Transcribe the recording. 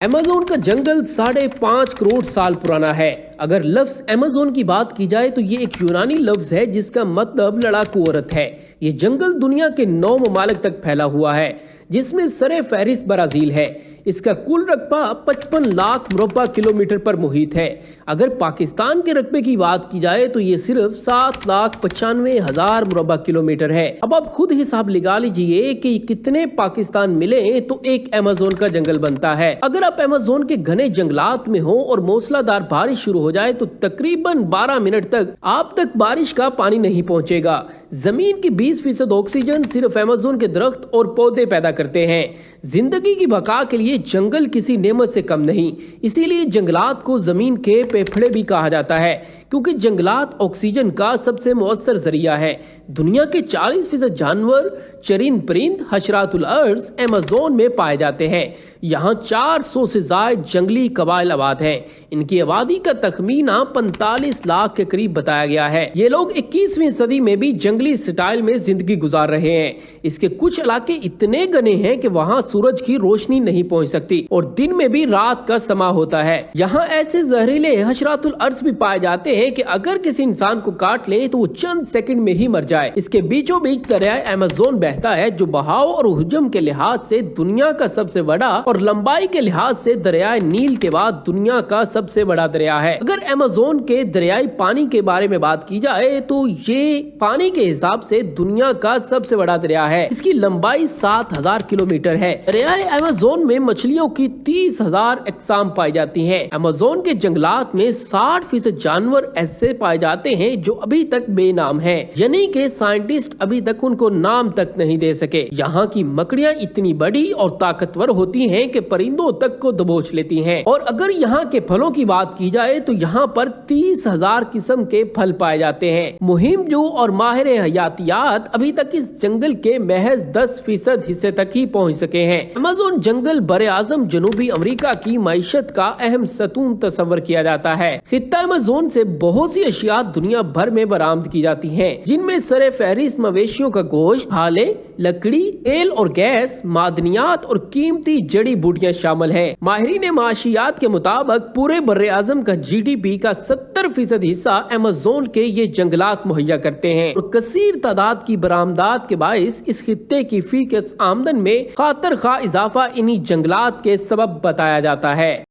Amazon کا جنگل 5.5 کروڑ سال پرانا ہے۔ اگر لفظ ایمیزون کی بات کی جائے تو یہ ایک یونانی لفظ ہے جس کا مطلب لڑاکو عورت ہے۔ یہ جنگل دنیا کے 9 ممالک تک پھیلا ہوا ہے، جس میں سر فہرست برازیل ہے۔ اس کا کل رقبہ 55 لاکھ مربع کلومیٹر پر محیط ہے۔ اگر پاکستان کے رقبے کی بات کی جائے تو یہ صرف 7,95,000 مربع کلومیٹر ہے۔ اب آپ خود حساب لگا لیجئے کہ کتنے پاکستان ملے تو ایک ایمیزون کا جنگل بنتا ہے۔ اگر آپ ایمیزون کے گھنے جنگلات میں ہوں اور موسلا دھار بارش شروع ہو جائے تو تقریباً 12 منٹ تک آپ تک بارش کا پانی نہیں پہنچے گا۔ زمین کی 20% آکسیجن صرف ایمیزون کے درخت اور پودے پیدا کرتے ہیں۔ زندگی کی بقا کے لیے جنگل کسی نعمت سے کم نہیں، اسی لیے جنگلات کو زمین کے پھیپھڑے بھی کہا جاتا ہے، کیونکہ جنگلات آکسیجن کا سب سے مؤثر ذریعہ ہے۔ دنیا کے 40% جانور، چرند پرند، حشرات الارض ایمیزون میں پائے جاتے ہیں۔ یہاں 400 سے زائد جنگلی قبائل آباد ہیں۔ ان کی آبادی کا تخمینہ 45 لاکھ کے قریب بتایا گیا ہے۔ یہ لوگ 21ویں صدی میں بھی جنگلی سٹائل میں زندگی گزار رہے ہیں۔ اس کے کچھ علاقے اتنے گھنے ہیں کہ وہاں سورج کی روشنی نہیں پہنچ سکتی اور دن میں بھی رات کا سما ہوتا ہے۔ یہاں ایسے زہریلے حشرات الارض بھی پائے جاتے ہیں کہ اگر کسی انسان کو کاٹ لیں تو وہ چند سیکنڈ میں ہی مر جائے۔ اس کے بیچوں بیچ دریائے ایمیزون بہتا ہے، جو بہاؤ اور حجم کے لحاظ سے دنیا کا سب سے بڑا اور لمبائی کے لحاظ سے دریائے نیل کے بعد دنیا کا سب سے بڑا دریا ہے۔ اگر ایمیزون کے دریائی پانی کے بارے میں بات کی جائے تو یہ پانی کے حساب سے دنیا کا سب سے بڑا دریا ہے۔ اس کی لمبائی 7,000 کلومیٹر ہے۔ دریائے ایمیزون میں مچھلیوں کی 30,000 اقسام پائی جاتی ہیں۔ ایمیزون کے جنگلات میں 60% جانور ایسے پائے جاتے ہیں جو ابھی تک بے نام ہیں، یعنی کہ سائنٹسٹ ابھی تک ان کو نام تک نہیں دے سکے۔ یہاں کی مکڑیاں اتنی بڑی اور طاقتور ہوتی ہیں کہ پرندوں تک کو دبوچ لیتی ہیں۔ اور اگر یہاں کے پھلوں کی بات کی جائے تو یہاں پر 30,000 قسم کے پھل پائے جاتے ہیں۔ مہم جو اور ماہر حیاتیات ابھی تک اس جنگل کے محض 10% حصے تک ہی پہنچ سکے ہیں۔ ایمیزون جنگل براعظم جنوبی امریکہ کی معیشت کا اہم ستون تصور کیا جاتا ہے۔ خطہ ایمیزون سے بہت سی اشیاء دنیا بھر میں برآمد کی جاتی ہیں، جن میں سر فہرست مویشیوں کا گوشت، کھالیں، لکڑی، تیل اور گیس، معدنیات اور قیمتی جڑی بوٹیاں شامل ہیں۔ ماہرین معاشیات کے مطابق پورے براعظم کا GDP کا 70% حصہ ایمیزون کے یہ جنگلات مہیا کرتے ہیں اور کثیر تعداد کی برآمدات کے باعث اس خطے کی فی کس آمدن میں خاطر خواہ اضافہ انہی جنگلات کے سبب بتایا جاتا ہے۔